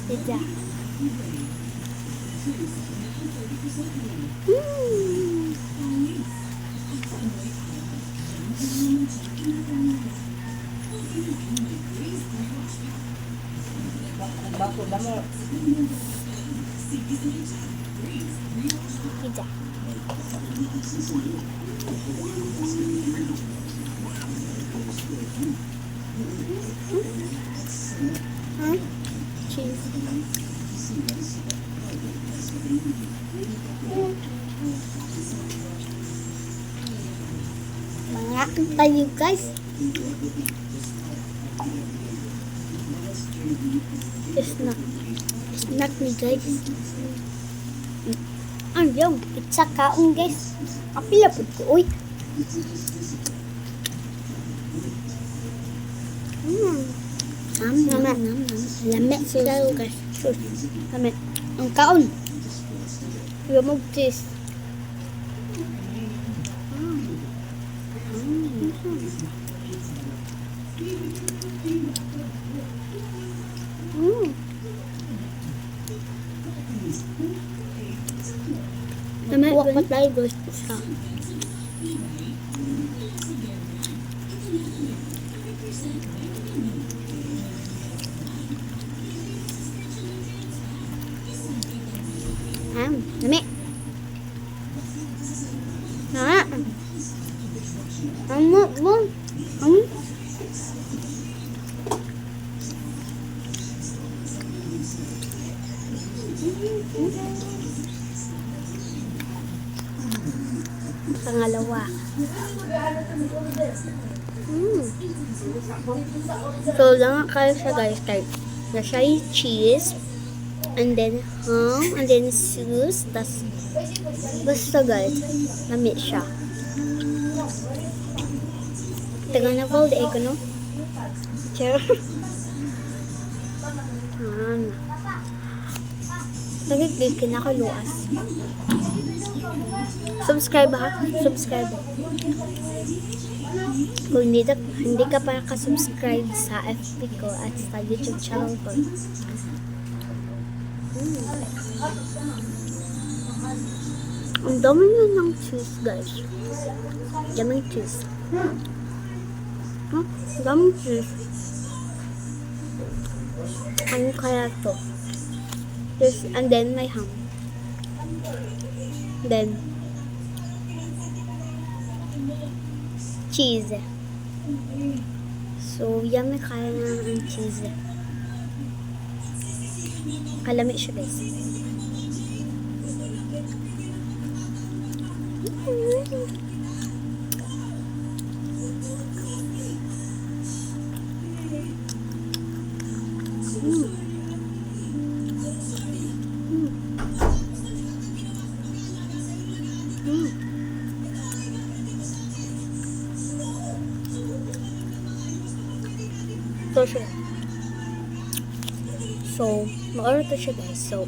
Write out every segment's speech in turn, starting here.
Pizza. Bako damo. Pizza. Cheese. Mangakin tayo guys. Snack ni guys. Yung pizza kaon guys. Apila po ko oy. Lamig sila guys. Lamig. Ang kaon. Lumog cheese. Huwag pa tayo guys. Dami. Pangalawa. So, lang kayo siya guys. Nasa cheese. And then ham. And then sauce. Tas, basta guys. Lamit siya. Taga na po. Di ko no? Sure. Nagigil kinakaluas. Subscribe ha. Subscribe. Kung hindi ka pa nakasubscribe sa FB ko at sa YouTube channel ko. Ang dami na ng cheese guys. Daming cheese. Daming cheese. Ano kaya to? Yes, and then may ham. Then cheese. So, yummy kaya na ang cheese. Kalami siya guys. So, ma-order to siya guys. So,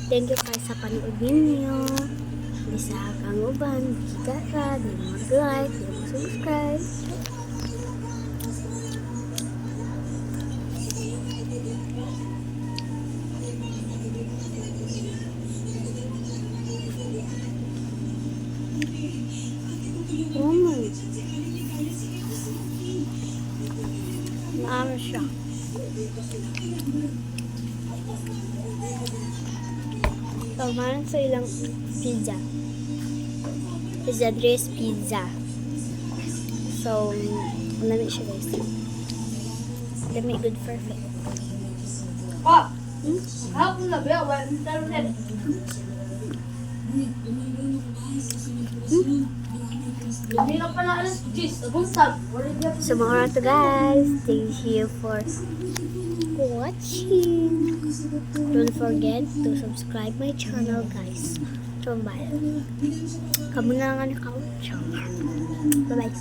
thank you guys sa panood ninyo. Di sa kang uban, di ka, di mag-like, di mag-subscribe. Maano siya. So, maraming sa ilang pizza. Pizza dress pizza. So, lamig siya guys. Lamig good perfect. Ako na ba? Wala na. Hindi na pala alas 10. Abunsag. So, mga to guys. Thank you for watching. Don't forget to subscribe my channel guys. So, bye. Kamu na nga nakaw. Bye bye.